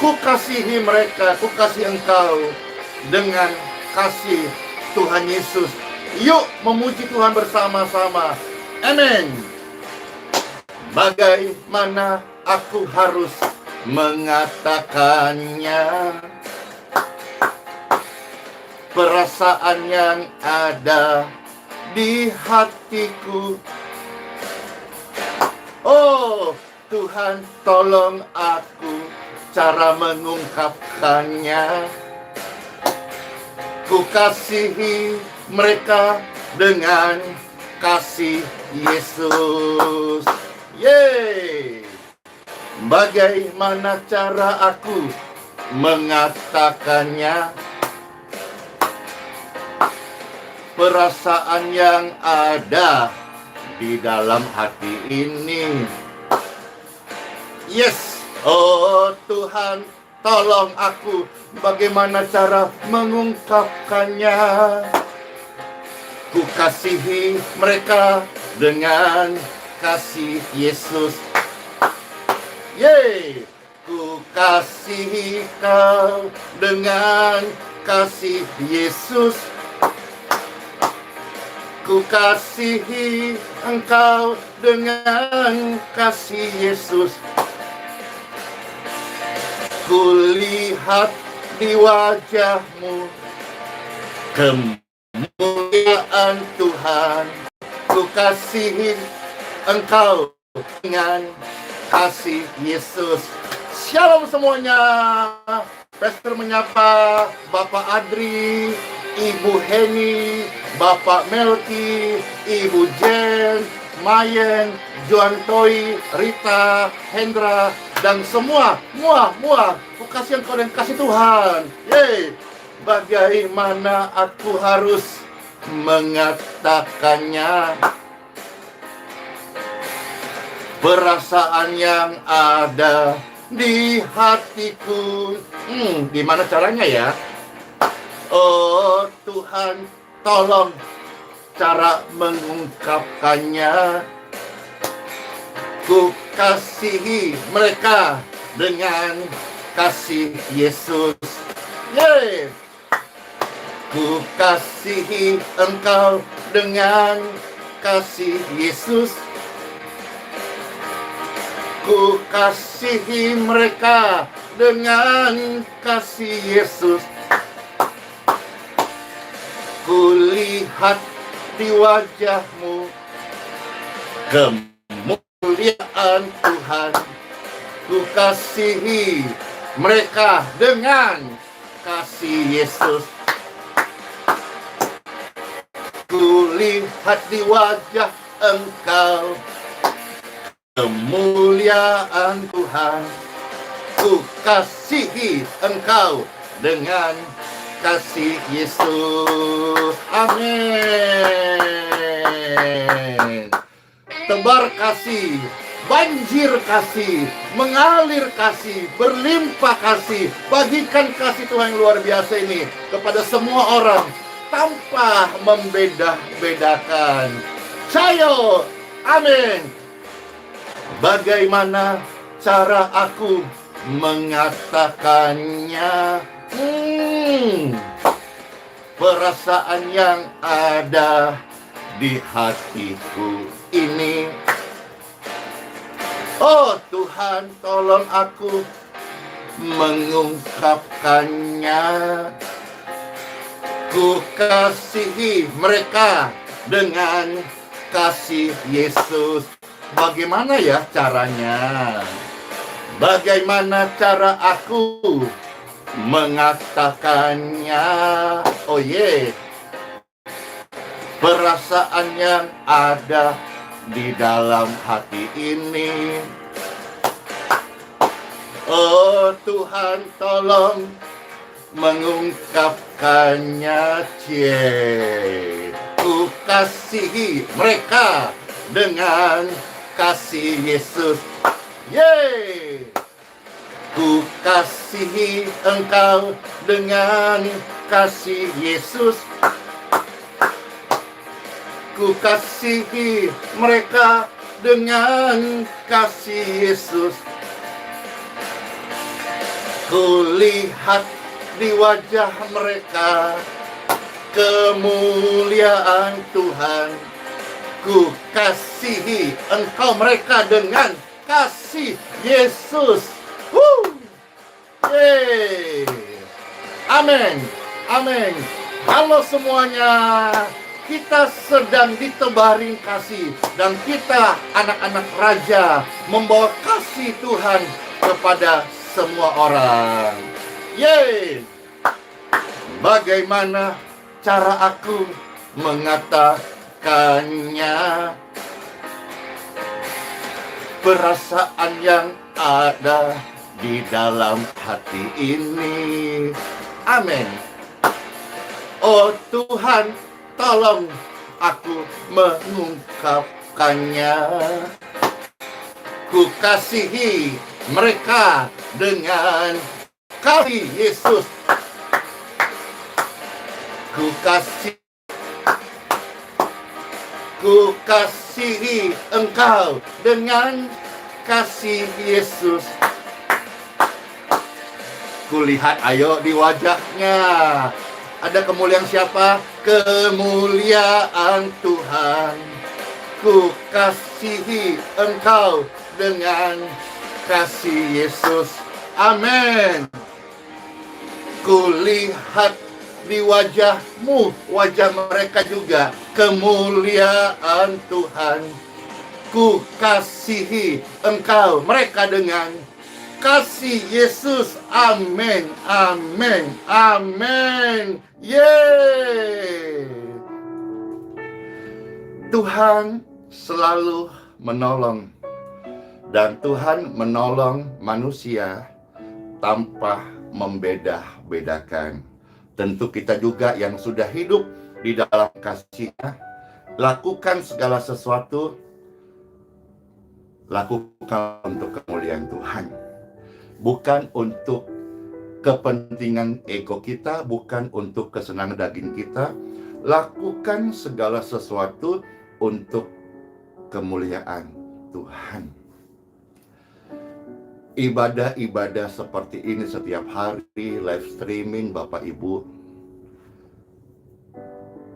Ku kasihi mereka, ku kasih engkau dengan kasih Tuhan Yesus. Yuk memuji Tuhan bersama-sama. Amin. Bagaimana aku harus mengatakannya? Perasaan yang ada di hatiku. Oh Tuhan, tolong aku cara mengungkapkannya. Ku kasihi mereka dengan kasih Yesus. Yeay. Bagaimana cara aku mengatakannya? Perasaan yang ada di dalam hati ini. Yes, oh Tuhan, tolong aku bagaimana cara mengungkapkannya. Ku kasihi mereka dengan kasih Yesus. Yeay, ku kasihi kau dengan kasih Yesus. Ku kasihi engkau dengan kasih Yesus. Ku lihat di wajahmu kemuliaan Tuhan. Ku kasihi engkau dengan kasih Yesus. Shalom semuanya. Pastor menyapa Bapak Adri, Ibu Heni, Bapak Melki, Ibu Jen, Mayen, Joan Toi, Rita, Hendra, dan semua, ku kasih engkau dan kasih Tuhan. Yeay. Bagaimana aku harus mengatakannya? Perasaan yang ada di hatiku. Gimana caranya ya? Oh Tuhan, tolong cara mengungkapkannya. Ku kasihi mereka dengan kasih Yesus. Yeay. Ku kasihi engkau dengan kasih Yesus. Ku kasihi mereka dengan kasih Yesus. Ku lihat di wajahmu kemuliaan Tuhan. Ku kasihi mereka dengan kasih Yesus. Ku lihat di wajah engkau kemuliaan Tuhan. Ku kasihi engkau dengan kasih Yesus. Amin. Tebar kasih, banjir kasih, mengalir kasih, berlimpah kasih. Bagikan kasih Tuhan yang luar biasa ini kepada semua orang tanpa membeda-bedakan. Sayo, amin. Bagaimana cara aku mengatakannya? Perasaan yang ada di hatiku ini. Oh Tuhan, tolong aku mengungkapkannya. Ku kasihi mereka dengan kasih Yesus. Bagaimana ya caranya? Bagaimana cara aku mengatakannya? Oh perasaan yang ada di dalam hati ini. Oh Tuhan, tolong mengungkapkannya. Ku kasihi mereka dengan kasih Yesus. Yeay. Ku kasihi engkau dengan kasih Yesus. Ku kasihi mereka dengan kasih Yesus. Kulihat di wajah mereka kemuliaan Tuhan. Ku kasihi engkau mereka dengan kasih Yesus. Yeay. Amin. Amin. Halo semuanya. Kita sedang ditebarin kasih. Dan kita anak-anak raja membawa kasih Tuhan kepada semua orang. Yeay. Bagaimana cara aku mengatakannya? Perasaan yang ada di dalam hati ini. Amin. Oh Tuhan, tolong aku mengungkapkannya. Ku kasihi mereka dengan kasih Yesus. Ku kasihi engkau dengan kasih Yesus. Kulihat ayo di wajahnya. Ada kemuliaan siapa? Kemuliaan Tuhan. Ku kasihi engkau dengan kasih Yesus. Amin. Kulihat di wajahmu, wajah mereka juga, kemuliaan Tuhan. Ku kasihi engkau mereka dengan kasih Yesus. Amin. Amin. Amin. Yeay. Tuhan selalu menolong. Dan Tuhan menolong manusia tanpa membeda-bedakan. Tentu kita juga yang sudah hidup di dalam kasih-Nya, lakukan segala sesuatu, lakukan untuk kemuliaan Tuhan. Bukan untuk kepentingan ego kita, bukan untuk kesenangan daging kita. Lakukan segala sesuatu untuk kemuliaan Tuhan. Ibadah-ibadah seperti ini setiap hari, live streaming Bapak Ibu,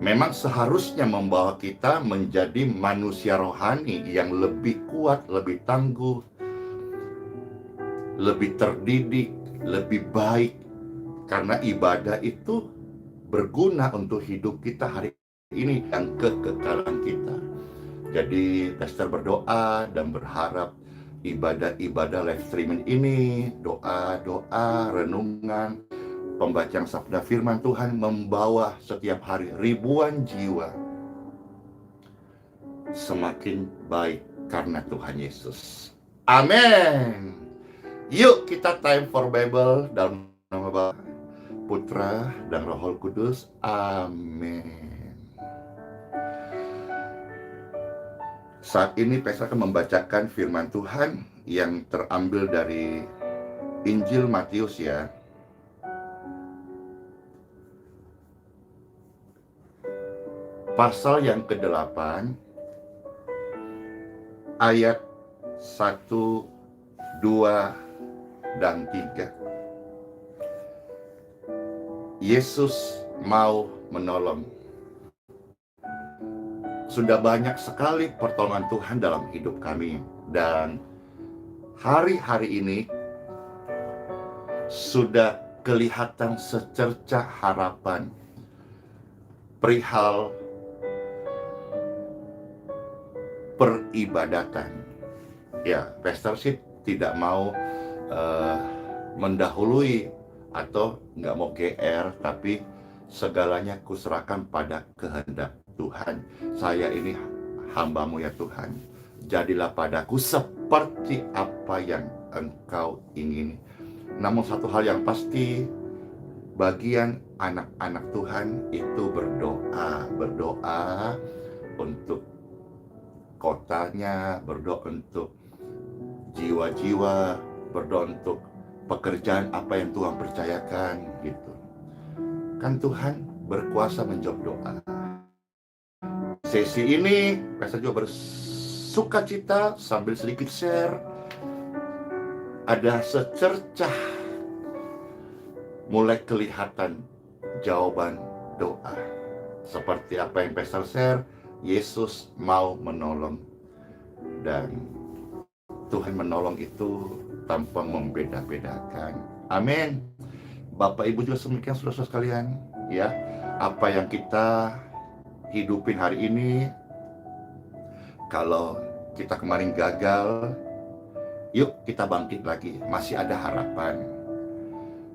memang seharusnya membawa kita menjadi manusia rohani yang lebih kuat, lebih tangguh, lebih terdidik, lebih baik. Karena ibadah itu berguna untuk hidup kita hari ini dan kekekalan kita. Jadi Pastor berdoa dan berharap ibadah-ibadah live streaming ini, doa-doa, renungan, pembacaan sabda firman Tuhan membawa setiap hari ribuan jiwa semakin baik karena Tuhan Yesus. Amin. Yuk kita time for Bible dalam nama Bapa, Putra, dan Roh Kudus. Amin. Saat ini Pastor akan membacakan firman Tuhan yang terambil dari Injil Matius ya. Pasal yang ke-8 ayat 1, 2, dan 3. Yesus mau menolong. Sudah banyak sekali pertolongan Tuhan dalam hidup kami. Dan hari-hari ini sudah kelihatan secercah harapan perihal peribadatan. Ya, Pastor sih tidak mau mendahului atau nggak mau GR, tapi segalanya kuserahkan pada kehendak Tuhan. Saya ini hamba-Mu ya Tuhan. Jadilah padaku seperti apa yang Engkau ingini. Namun satu hal yang pasti, bagian anak-anak Tuhan itu berdoa untuk kotanya, berdoa untuk jiwa-jiwa, berdoa untuk pekerjaan apa yang Tuhan percayakan gitu. Kan Tuhan berkuasa menjawab doa. Sesi ini Pastor juga bersuka cita sambil sedikit share. Ada secercah mulai kelihatan jawaban doa. Seperti apa yang Pastor share, Yesus mau menolong. Dan Tuhan menolong itu tanpa membeda-bedakan. Amin. Bapak Ibu juga demikian, saudara-saudara sekalian, ya. Apa yang kita hidupin hari ini, kalau kita kemarin gagal, yuk kita bangkit lagi, masih ada harapan.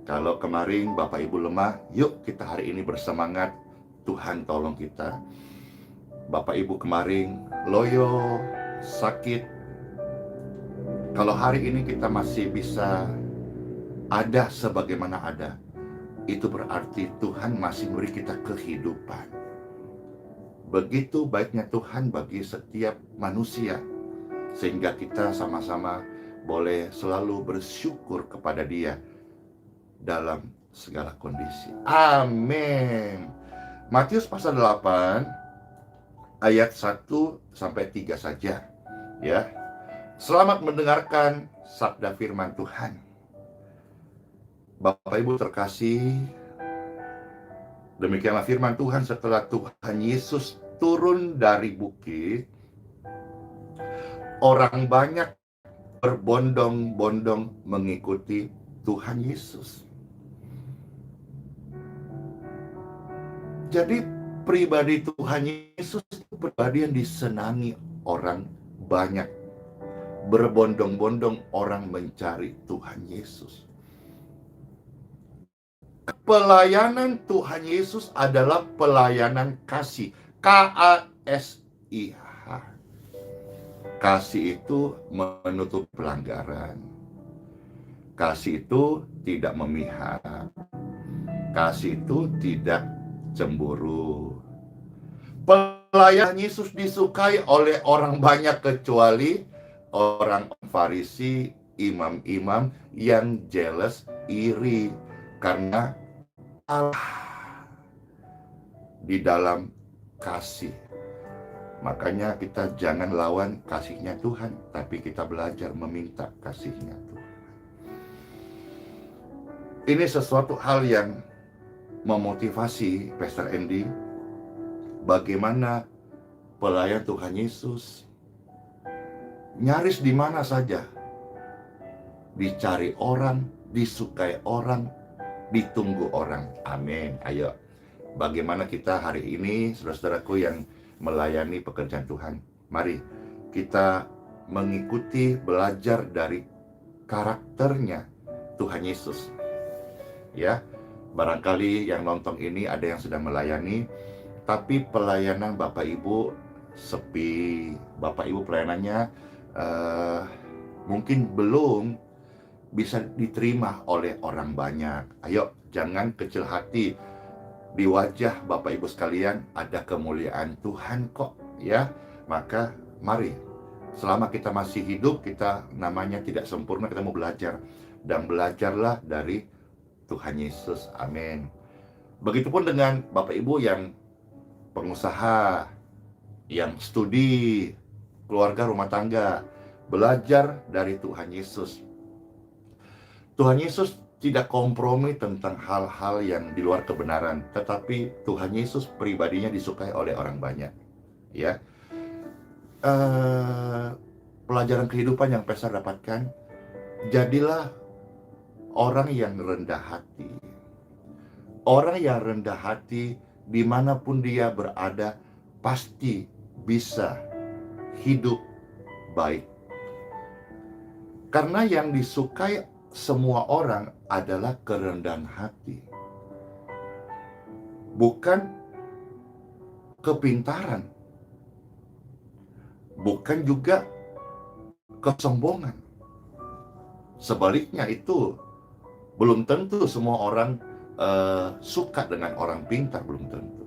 Kalau kemarin Bapak Ibu lemah, yuk kita hari ini bersemangat, Tuhan tolong kita. Bapak Ibu kemarin loyo, sakit, kalau hari ini kita masih bisa ada sebagaimana ada, itu berarti Tuhan masih memberi kita kehidupan. Begitu baiknya Tuhan bagi setiap manusia, sehingga kita sama-sama boleh selalu bersyukur kepada Dia dalam segala kondisi. Amin. Matius pasal 8 ayat 1 sampai 3 saja, ya. Selamat mendengarkan sabda firman Tuhan. Bapak Ibu terkasih, demikianlah firman Tuhan setelah Tuhan Yesus turun dari bukit. Orang banyak berbondong-bondong mengikuti Tuhan Yesus. Jadi pribadi Tuhan Yesus itu pribadi yang disenangi orang banyak. Berbondong-bondong orang mencari Tuhan Yesus. Pelayanan Tuhan Yesus adalah pelayanan kasih. KASIH. Kasih itu menutup pelanggaran. Kasih itu tidak memihak. Kasih itu tidak cemburu. Pelayanan Yesus disukai oleh orang banyak kecuali orang Farisi, imam-imam yang jealous, iri karena Allah di dalam kasih. Makanya kita jangan lawan kasihnya Tuhan, tapi kita belajar meminta kasihnya Tuhan. Ini sesuatu hal yang memotivasi Pastor Andy, bagaimana pelayan Tuhan Yesus nyaris di mana saja dicari orang, disukai orang, ditunggu orang. Amin. Ayo, bagaimana kita hari ini, saudara-saudaraku yang melayani pekerjaan Tuhan, mari kita mengikuti, belajar dari karakternya Tuhan Yesus. Ya, barangkali yang nonton ini ada yang sedang melayani, tapi pelayanan Bapak Ibu sepi, Bapak Ibu pelayanannya mungkin belum bisa diterima oleh orang banyak. Ayo, jangan kecil hati. Di wajah Bapak Ibu sekalian ada kemuliaan Tuhan kok, ya. Maka mari, selama kita masih hidup, kita namanya tidak sempurna, kita mau belajar. Dan belajarlah dari Tuhan Yesus. Amin. Begitupun dengan Bapak Ibu yang pengusaha, yang studi, keluarga rumah tangga, belajar dari Tuhan Yesus. Tuhan Yesus tidak kompromi tentang hal-hal yang di luar kebenaran, tetapi Tuhan Yesus pribadinya disukai oleh orang banyak. Ya, pelajaran kehidupan yang Pastor dapatkan, jadilah orang yang rendah hati. Orang yang rendah hati dimanapun dia berada pasti bisa hidup baik. Karena yang disukai semua orang adalah kerendahan hati, bukan kepintaran, bukan juga kesombongan. Sebaliknya itu belum tentu semua orang suka dengan orang pintar, belum tentu.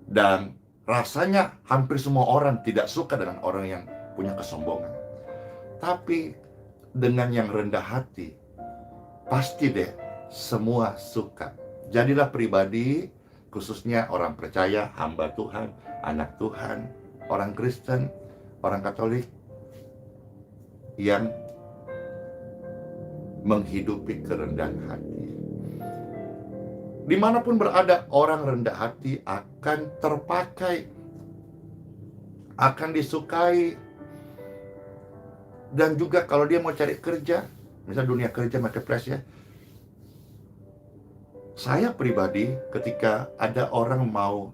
Dan rasanya hampir semua orang tidak suka dengan orang yang punya kesombongan. Tapi dengan yang rendah hati, pasti deh semua suka. Jadilah pribadi, khususnya orang percaya, hamba Tuhan, anak Tuhan, orang Kristen, orang Katolik, yang menghidupi kerendahan hati. Dimanapun berada, orang rendah hati akan terpakai, akan disukai. Dan juga kalau dia mau cari kerja, misal dunia kerja marketplace ya, saya pribadi ketika ada orang mau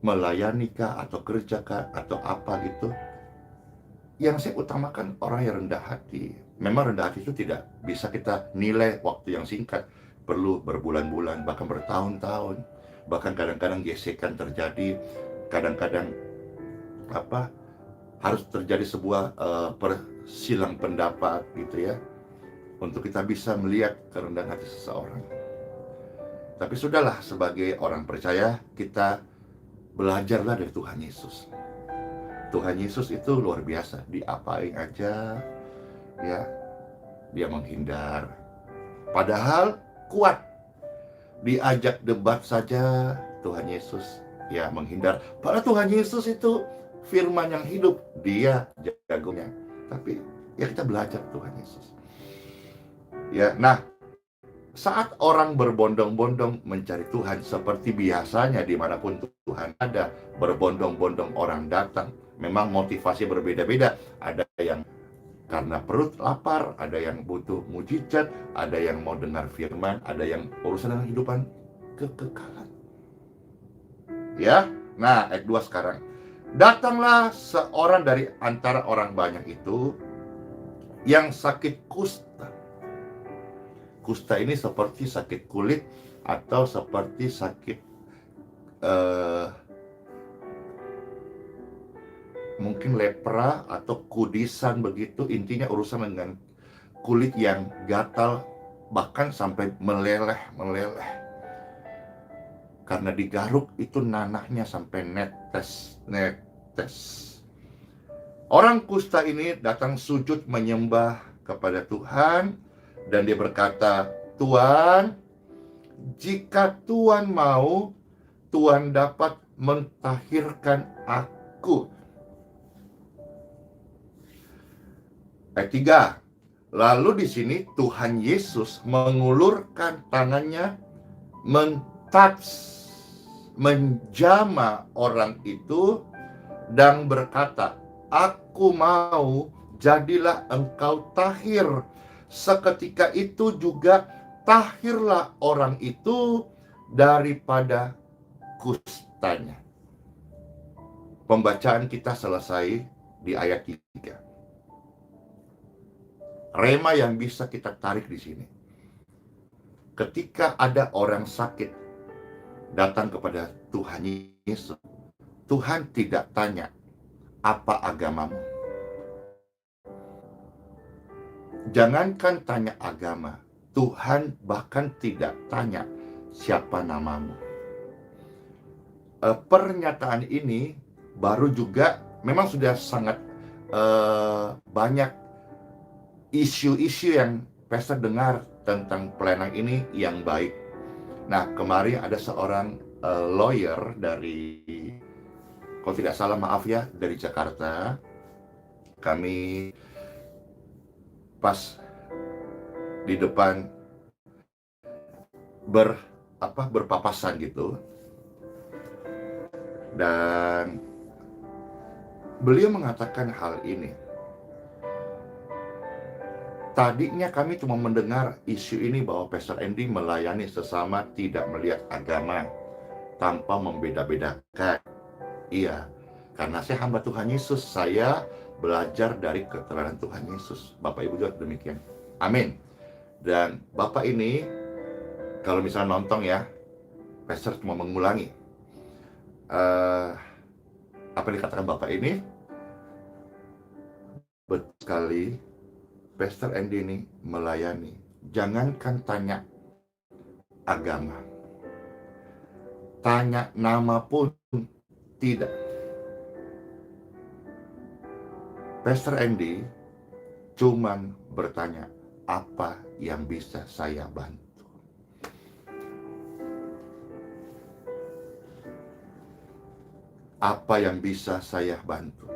melayani kah atau kerja kah atau apa gitu, yang saya utamakan orang yang rendah hati. Memang rendah hati itu tidak bisa kita nilai waktu yang singkat, perlu berbulan-bulan bahkan bertahun-tahun, bahkan kadang-kadang gesekan terjadi, kadang-kadang harus terjadi sebuah persilang pendapat gitu ya, untuk kita bisa melihat kerendahan hati seseorang. Tapi sudahlah, sebagai orang percaya kita belajarlah dari Tuhan Yesus. Tuhan Yesus itu luar biasa, diapain aja ya dia menghindar, padahal kuat. Diajak debat saja Tuhan Yesus ya menghindar, padahal Tuhan Yesus itu firman yang hidup, dia jagonya. Tapi ya kita belajar Tuhan Yesus ya. Nah, saat orang berbondong-bondong mencari Tuhan seperti biasanya dimanapun Tuhan ada, berbondong-bondong orang datang. Memang motivasi berbeda-beda. Ada yang karena perut lapar, ada yang butuh mujizat, ada yang mau dengar firman, ada yang urusan dengan kehidupan kekekalan. Ya, nah ayat 2 sekarang. Datanglah seorang dari antara orang banyak itu yang sakit kusta. Kusta ini seperti sakit kulit atau seperti sakit mungkin lepra atau kudisan begitu. Intinya urusan dengan kulit yang gatal, bahkan sampai meleleh. Karena digaruk itu nanahnya sampai netes. Orang kusta ini datang sujud menyembah kepada Tuhan, dan dia berkata, Tuhan, jika Tuhan mau, Tuhan dapat mentahirkan aku. Ayat 3. Lalu di sini Tuhan Yesus mengulurkan tangannya, menjamah orang itu dan berkata, aku mau, jadilah engkau tahir. Seketika itu juga tahirlah orang itu daripada kustanya. Pembacaan kita selesai di ayat 3. Rema yang bisa kita tarik di sini. Ketika ada orang sakit datang kepada Tuhan Yesus, Tuhan tidak tanya, apa agamamu? Jangankan tanya agama, Tuhan bahkan tidak tanya siapa namamu. Pernyataan ini baru juga memang sudah sangat banyak isu-isu yang pastor dengar tentang pelayanan ini yang baik. Nah, kemarin ada seorang lawyer dari, kalau tidak salah maaf ya, dari Jakarta. Kami pas di depan berpapasan gitu, dan beliau mengatakan hal ini. Tadinya kami cuma mendengar isu ini bahwa Pastor Andy melayani sesama tidak melihat agama, tanpa membeda-bedakan. Iya, karena saya hamba Tuhan Yesus, saya belajar dari keterangan Tuhan Yesus. Bapak Ibu juga demikian. Amin. Dan Bapak ini, kalau misalnya nonton ya, Pastor cuma mengulangi apa yang dikatakan Bapak ini. Betul sekali, Pastor Andy ini melayani, jangankan tanya agama, tanya nama pun tidak. Pastor Andy cuman bertanya, apa yang bisa saya bantu? Apa yang bisa saya bantu?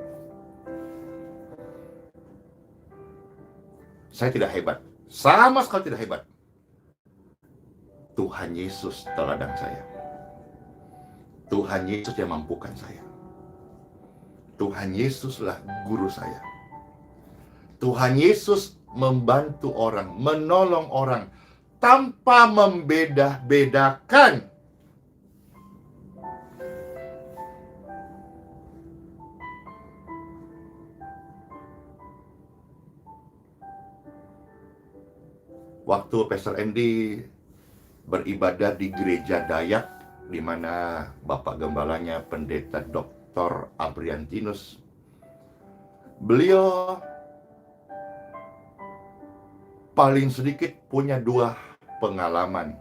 Saya tidak hebat, Sama sekali tidak hebat. Tuhan Yesus teladan saya. Tuhan Yesus yang mampukan saya. Tuhan Yesuslah guru saya. Tuhan Yesus membantu orang, menolong orang tanpa membeda-bedakan. Waktu Pastor Andy beribadah di gereja Dayak, di mana Bapak Gembalanya Pendeta Dr. Abriantinus, beliau paling sedikit punya 2 pengalaman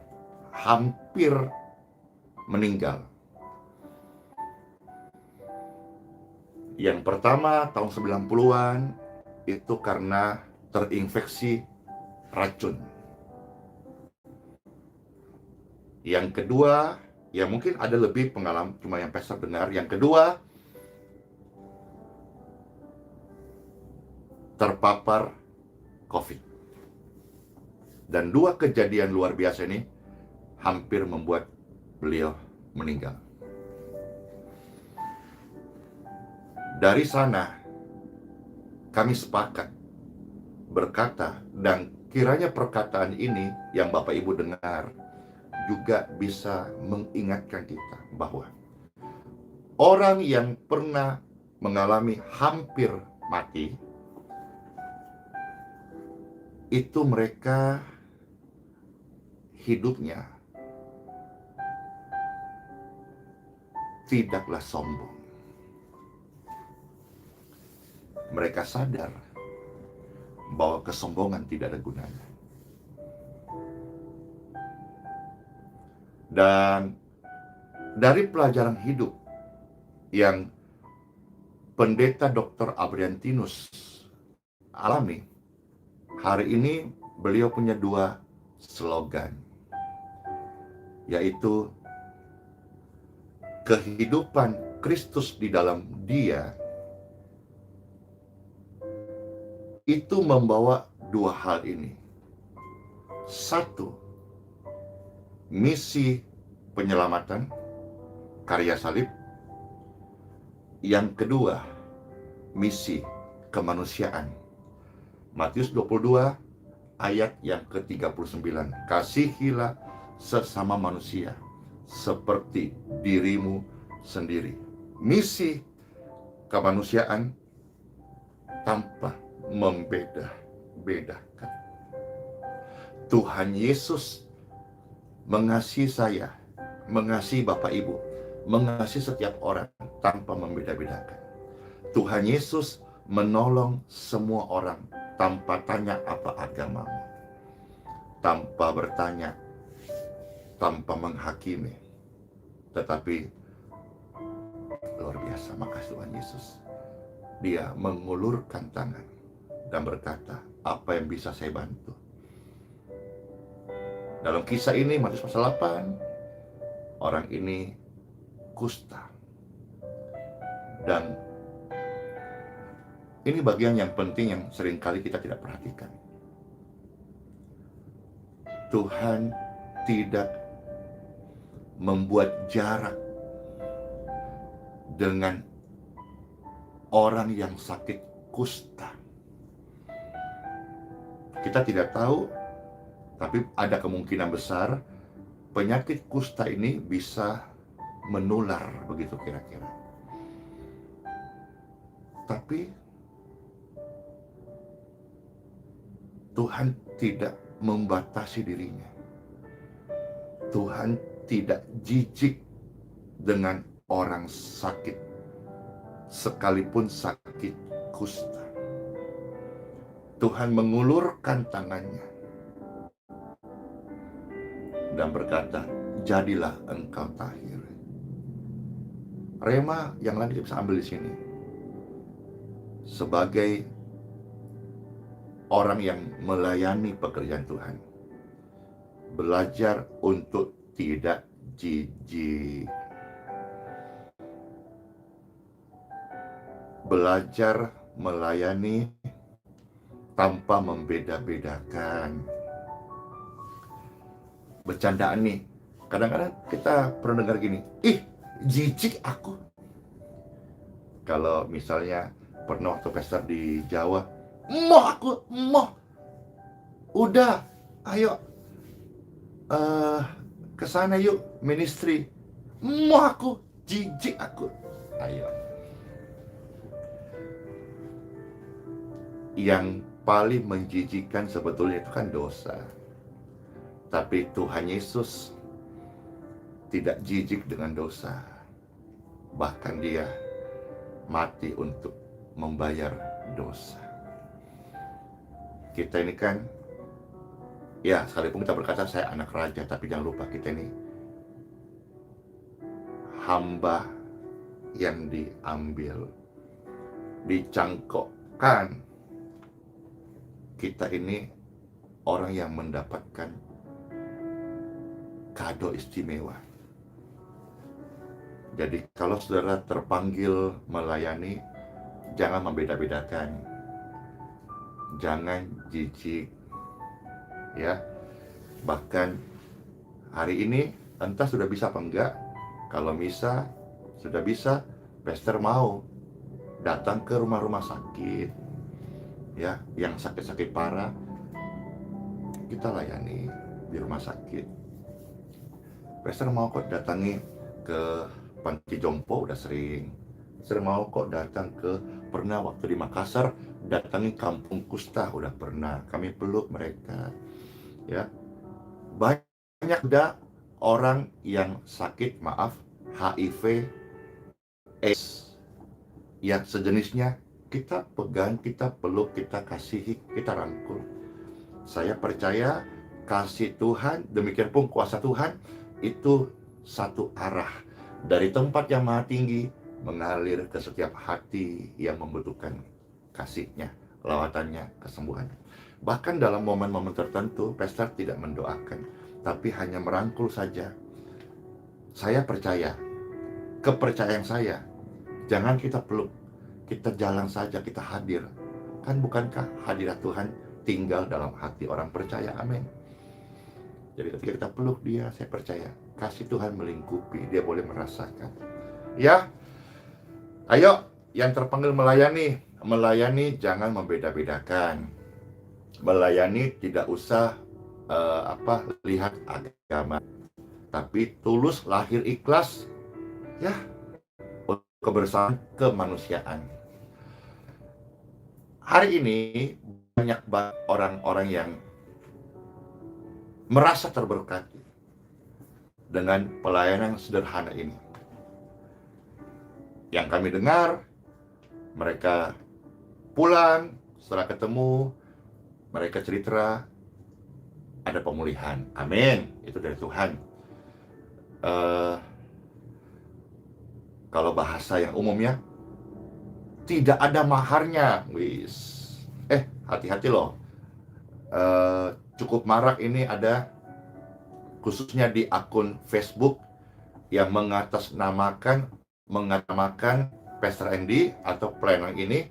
hampir meninggal. Yang pertama tahun 90-an itu karena terinfeksi racun. Yang kedua, ya mungkin ada lebih pengalaman, cuma yang Pastor dengar. Yang kedua, terpapar COVID. Dan 2 kejadian luar biasa ini hampir membuat beliau meninggal. Dari sana, kami sepakat berkata, dan kiranya perkataan ini yang Bapak Ibu dengar juga bisa mengingatkan kita bahwa orang yang pernah mengalami hampir mati, itu mereka hidupnya tidaklah sombong. Mereka sadar bahwa kesombongan tidak ada gunanya. Dan dari pelajaran hidup yang Pendeta Dr. Abriantinus alami, hari ini beliau punya 2 slogan, yaitu kehidupan Kristus di dalam dia itu membawa 2 hal ini. 1, misi penyelamatan, karya salib. Yang kedua, misi kemanusiaan. Matius 22 ayat yang ke-39. Kasihilah sesama manusia seperti dirimu sendiri. Misi kemanusiaan tanpa membeda-bedakan. Tuhan Yesus mengasihi saya, mengasihi Bapak Ibu, mengasihi setiap orang tanpa membeda-bedakan. Tuhan Yesus menolong semua orang tanpa tanya apa agamamu, tanpa bertanya, tanpa menghakimi. Tetapi luar biasa, makasih Tuhan Yesus. Dia mengulurkan tangan dan berkata, apa yang bisa saya bantu? Dalam kisah ini, Matius pasal 8, orang ini kusta. Dan ini bagian yang penting yang seringkali kita tidak perhatikan. Tuhan tidak membuat jarak dengan orang yang sakit kusta. Kita tidak tahu, tapi ada kemungkinan besar penyakit kusta ini bisa menular, begitu kira-kira. Tapi Tuhan tidak membatasi dirinya. Tuhan tidak jijik dengan orang sakit, sekalipun sakit kusta. Tuhan mengulurkan tangannya dan berkata, jadilah engkau tahir. Rema yang lain kita bisa ambil di sini. Sebagai orang yang melayani pekerjaan Tuhan, belajar untuk tidak jijik. Belajar melayani tanpa membeda-bedakan. Bercandaan nih, kadang-kadang kita pernah dengar gini, ih jijik aku. Kalau misalnya pernah waktu pesta di Jawa, emoh aku, emoh. Udah, ayo ke sana yuk, ministry. Emoh aku, jijik aku. Ayo. Yang paling menjijikkan sebetulnya itu kan dosa. Tapi Tuhan Yesus tidak jijik dengan dosa. Bahkan dia mati untuk membayar dosa. Kita ini kan, ya sekalipun kita berkata saya anak raja, tapi jangan lupa kita ini hamba yang diambil, dicangkokkan. Kita ini orang yang mendapatkan kado istimewa. Jadi kalau saudara terpanggil melayani, jangan membeda-bedakan, jangan jijik, ya. Bahkan hari ini entah sudah bisa apa enggak. Kalau bisa, sudah bisa, pastor mau datang ke rumah-rumah sakit, ya, yang sakit-sakit parah, kita layani di rumah sakit. Pastor mau kok datangi ke panti jompo, udah sering. Pastor mau kok datang ke, pernah waktu di Makassar datangi kampung kusta, udah pernah. Kami peluk mereka, ya. Banyak udah orang yang sakit, maaf, HIV, AIDS, ya sejenisnya, kita pegang, kita peluk, kita kasihi, kita rangkul. Saya percaya kasih Tuhan, demikian pun kuasa Tuhan, itu satu arah. Dari tempat yang maha tinggi, mengalir ke setiap hati yang membutuhkan kasih-Nya, lawatannya, kesembuhannya. Bahkan dalam momen-momen tertentu, pastor tidak mendoakan, tapi hanya merangkul saja. Saya percaya, kepercayaan saya, jangan kita peluk, kita jalan saja, kita hadir. Kan bukankah hadirat Tuhan tinggal dalam hati orang percaya? Amin. Jadi ketika kita peluk dia, saya percaya kasih Tuhan melingkupi, dia boleh merasakan. Ya, ayo yang terpanggil melayani, jangan membeda-bedakan. Melayani tidak usah lihat agama, tapi tulus, lahir, ikhlas, ya, kebersamaan, kemanusiaan. Hari ini banyak banget orang-orang yang merasa terberkati dengan pelayanan sederhana ini. Yang kami dengar, mereka pulang setelah ketemu, mereka cerita ada pemulihan. Amin, itu dari Tuhan. Kalau bahasa yang umumnya, tidak ada maharnya. Hati-hati loh. Cukup marak ini ada, khususnya di akun Facebook yang mengatasnamakan Pastor Andy atau pelayanan ini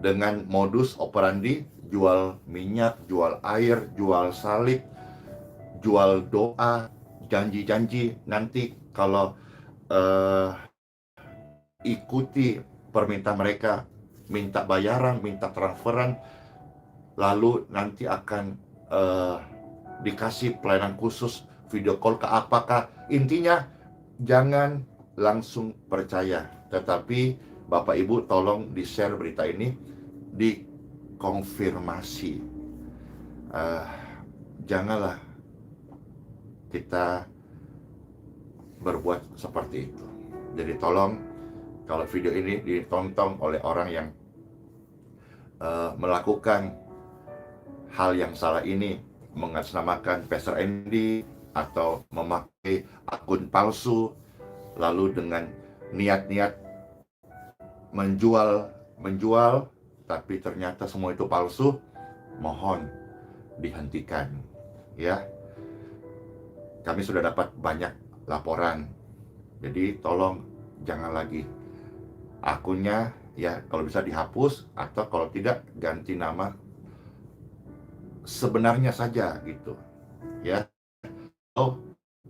dengan modus operandi jual minyak, jual air, jual salib, jual doa, janji-janji. Nanti kalau ikuti permintaan mereka, minta bayaran, minta transferan, lalu nanti akan dikasih pelayanan khusus, video call ke apakah. Intinya jangan langsung percaya, tetapi Bapak Ibu tolong di-share berita ini, dikonfirmasi. Janganlah kita berbuat seperti itu. Jadi tolong, kalau video ini ditonton oleh orang yang melakukan hal yang salah ini, mengatasnamakan Pastor Andy atau memakai akun palsu, lalu dengan niat-niat menjual, tapi ternyata semua itu palsu, mohon dihentikan, ya. Kami sudah dapat banyak laporan, jadi tolong jangan lagi. Akunnya ya kalau bisa dihapus, atau kalau tidak ganti nama sebenarnya saja gitu. Ya. Oh,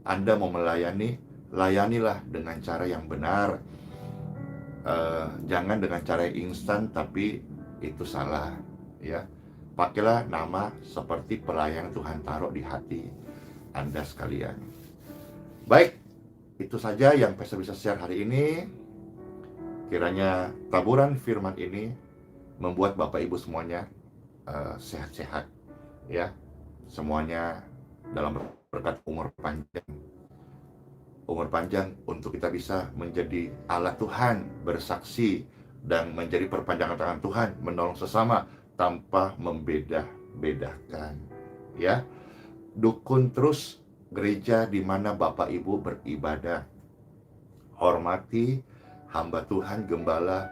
Anda mau melayani, layanilah dengan cara yang benar. Jangan dengan cara yang instan, tapi itu salah. Ya, pakailah nama seperti pelayan Tuhan taruh di hati Anda sekalian. Baik, itu saja yang saya bisa share hari ini. Kiranya taburan firman ini membuat Bapak Ibu semuanya sehat-sehat, ya. Semuanya dalam berkat umur panjang untuk kita bisa menjadi alat Tuhan, bersaksi dan menjadi perpanjangan tangan Tuhan, menolong sesama tanpa membeda-bedakan. Ya, dukun terus gereja di mana Bapak Ibu beribadah. Hormati hamba Tuhan, gembala,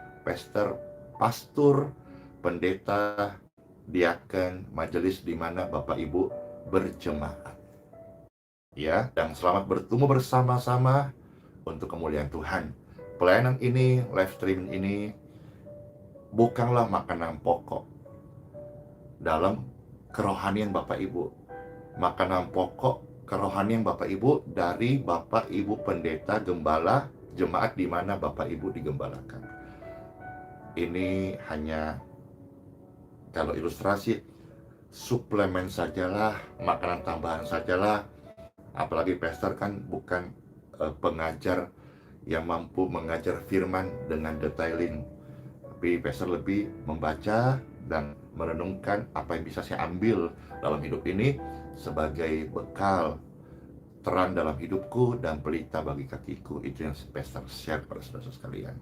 pastor, pendeta, diaken, majelis di mana Bapak Ibu berjemaat. Ya, dan selamat bertemu bersama-sama untuk kemuliaan Tuhan. Pelayanan ini, live streaming ini bukanlah makanan pokok dalam kerohanian Bapak Ibu. Makanan pokok kerohanian Bapak Ibu dari Bapak Ibu pendeta, gembala, jemaat di mana Bapak Ibu digembalakan. Ini hanya kalau ilustrasi suplemen sajalah, makanan tambahan sajalah. Apalagi pastor kan bukan pengajar yang mampu mengajar firman dengan detailing, tapi pastor lebih membaca dan merenungkan apa yang bisa saya ambil dalam hidup ini sebagai bekal terang dalam hidupku dan pelita bagi kakiku. Itu yang pastor share pada saudara sekalian.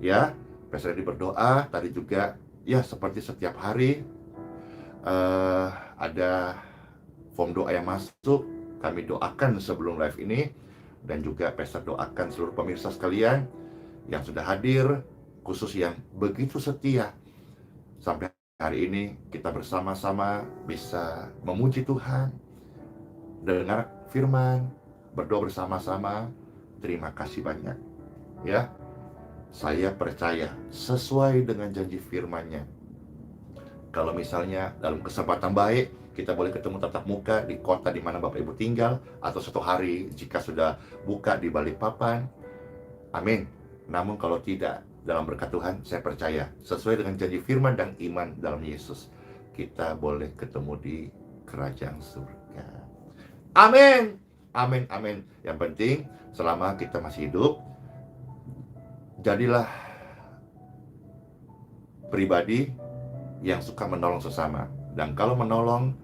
Ya, pastor ini berdoa tadi juga, ya seperti setiap hari ada form doa yang masuk. Kami doakan sebelum live ini, dan juga pastor doakan seluruh pemirsa sekalian yang sudah hadir, khusus yang begitu setia sampai hari ini. Kita bersama-sama bisa memuji Tuhan, dengar firman, berdoa bersama-sama. Terima kasih banyak. Ya, saya percaya sesuai dengan janji firman-Nya. Kalau misalnya dalam kesempatan baik kita boleh ketemu tatap muka di kota di mana Bapak Ibu tinggal, atau suatu hari jika sudah buka di Balikpapan, amin. Namun kalau tidak, dalam berkat Tuhan, saya percaya sesuai dengan janji firman dan iman dalam Yesus, kita boleh ketemu di kerajaan surga. Amin, amin, amin. Yang penting selama kita masih hidup, jadilah pribadi yang suka menolong sesama. Dan kalau menolong,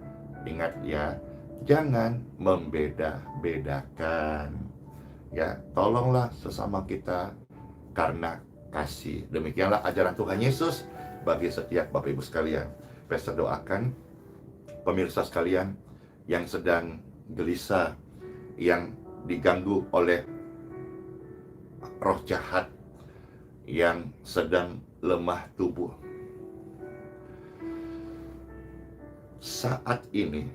ingat ya, jangan membeda-bedakan. Ya, tolonglah sesama kita karena kasih. Demikianlah ajaran Tuhan Yesus bagi setiap Bapak Ibu sekalian. Pastor doakan pemirsa sekalian yang sedang gelisah, yang diganggu oleh roh jahat, yang sedang lemah tubuh. Saat ini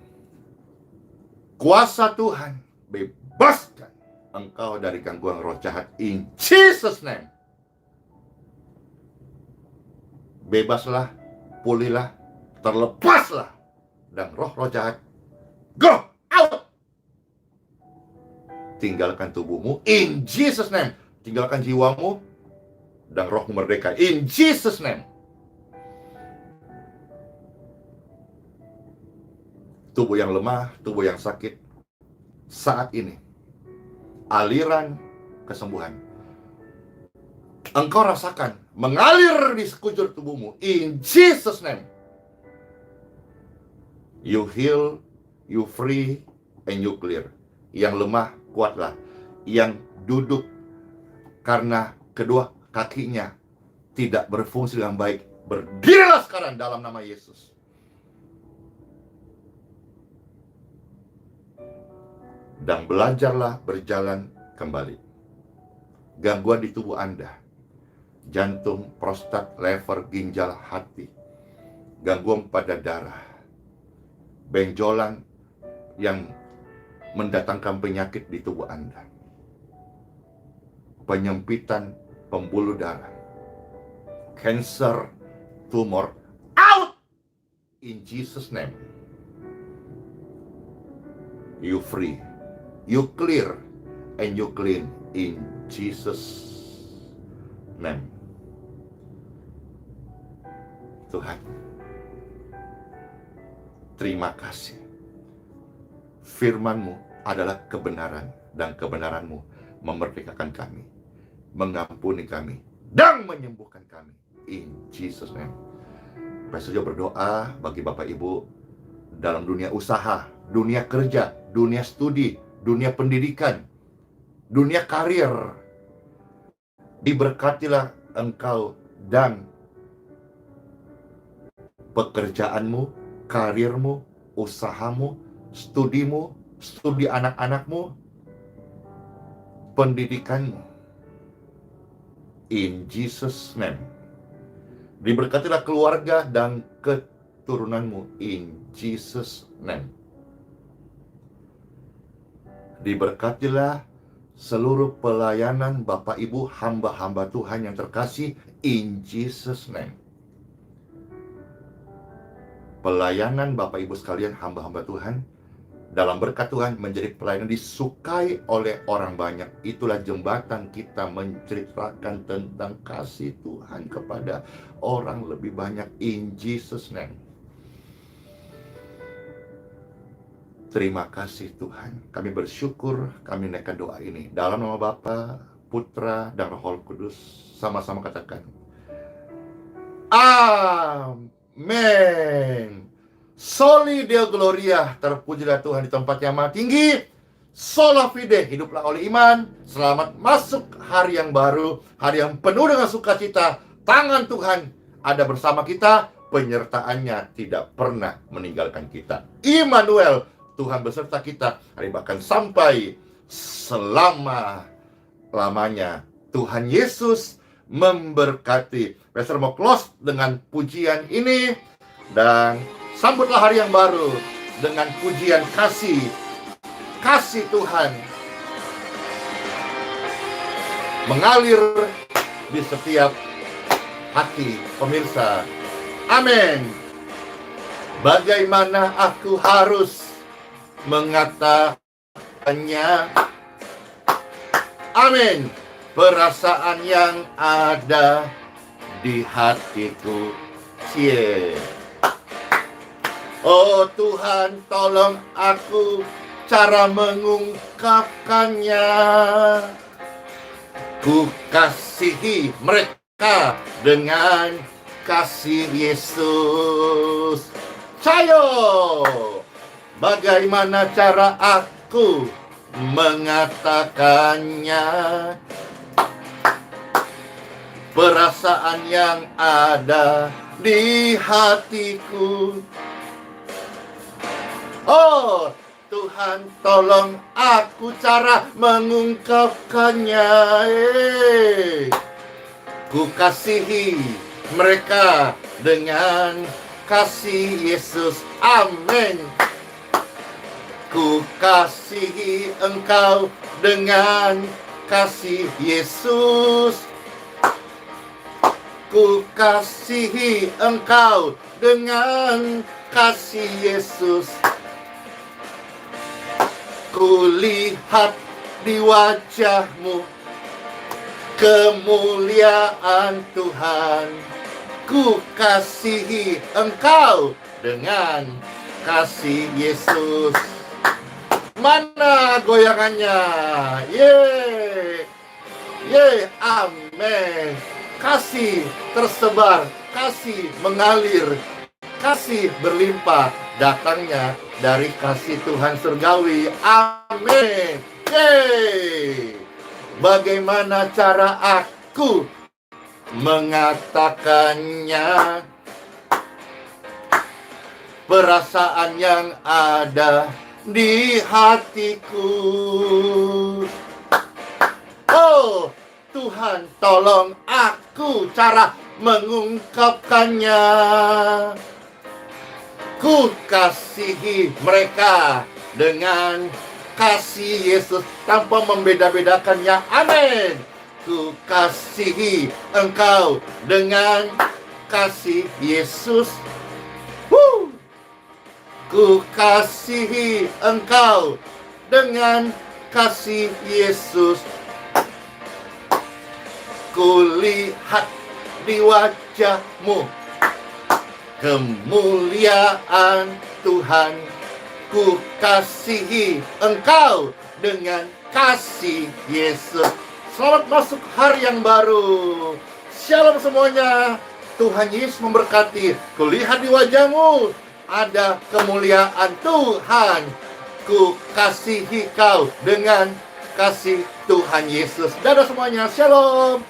kuasa Tuhan bebaskan engkau dari gangguan roh jahat in Jesus name. Bebaslah, pulihlah, terlepaslah, dan roh-roh jahat go out. Tinggalkan tubuhmu in Jesus name. Tinggalkan jiwamu dan rohmu merdeka in Jesus name. Tubuh yang lemah, tubuh yang sakit, saat ini aliran kesembuhan engkau rasakan mengalir di sekujur tubuhmu in Jesus name. You heal, you free, and you clear. Yang lemah kuatlah, yang duduk karena kedua kakinya tidak berfungsi dengan baik, berdirilah sekarang dalam nama Yesus. Dan belajarlah berjalan kembali. Gangguan di tubuh Anda, jantung, prostat, lever, ginjal, hati, gangguan pada darah, benjolan yang mendatangkan penyakit di tubuh Anda, penyempitan pembuluh darah, cancer, tumor, out in Jesus name. You free, you clear, and you clean in Jesus' name. Tuhan, terima kasih. Firman-Mu adalah kebenaran, dan kebenaran-Mu memerdekakan kami, mengampuni kami, dan menyembuhkan kami. In Jesus' name. Saya berdoa bagi Bapak Ibu dalam dunia usaha, dunia kerja, dunia studi, dunia pendidikan, dunia karir. Diberkatilah engkau dan pekerjaanmu, karirmu, usahamu, studimu, studi anak-anakmu, pendidikanmu. In Jesus' name. Diberkatilah keluarga dan keturunanmu. In Jesus' name. Diberkatilah seluruh pelayanan Bapak Ibu hamba-hamba Tuhan yang terkasih. In Jesus' name. Pelayanan Bapak Ibu sekalian hamba-hamba Tuhan dalam berkat Tuhan menjadi pelayanan disukai oleh orang banyak. Itulah jembatan kita menceritakan tentang kasih Tuhan kepada orang lebih banyak. In Jesus' name. Terima kasih Tuhan. Kami bersyukur, kami naikkan doa ini dalam nama Bapa, Putra, dan Roh Kudus. Sama-sama katakan, amin. Soli Deo Gloria, terpujilah Tuhan di tempat yang maha tinggi. Sola Fide, hiduplah oleh iman. Selamat masuk hari yang baru, hari yang penuh dengan sukacita. Tangan Tuhan ada bersama kita, penyertaannya tidak pernah meninggalkan kita. Immanuel, Tuhan beserta kita, hari bahkan sampai selama-lamanya. Tuhan Yesus memberkati. Pastor mau close dengan pujian ini, dan sambutlah hari yang baru dengan pujian kasih Tuhan mengalir di setiap hati pemirsa. Amin. Bagaimana aku harus mengatakannya? Amin. Perasaan yang ada di hatiku. Oh Tuhan, tolong aku cara mengungkapkannya. Ku kasihi mereka dengan kasih Yesus. Cayo, bagaimana cara aku mengatakannya? Perasaan yang ada di hatiku. Oh Tuhan, tolong aku cara mengungkapkannya. Ku kasihi mereka dengan kasih Yesus. Amin. Ku kasihi engkau dengan kasih Yesus. Ku kasihi engkau dengan kasih Yesus. Ku lihat di wajahmu kemuliaan Tuhan. Ku kasihi engkau dengan kasih Yesus. Mana goyangannya? Yeay, yeay, amin. Kasih tersebar, kasih mengalir, kasih berlimpah, datangnya dari kasih Tuhan surgawi. Amin. Yeay. Bagaimana cara aku mengatakannya? Perasaan yang ada di hatiku. Oh Tuhan, tolong aku cara mengungkapkannya. Ku kasihi mereka dengan kasih Yesus tanpa membeda-bedakannya. Amin. Ku kasihi engkau dengan kasih Yesus. Ku kasihi engkau dengan kasih Yesus. Kulihat di wajahmu kemuliaan Tuhan. Ku kasihi engkau dengan kasih Yesus. Selamat masuk hari yang baru. Shalom semuanya. Tuhan Yesus memberkati. Kulihat di wajahmu ada kemuliaan Tuhan. Ku kasihi kau dengan kasih Tuhan Yesus. Dadah semuanya. Shalom.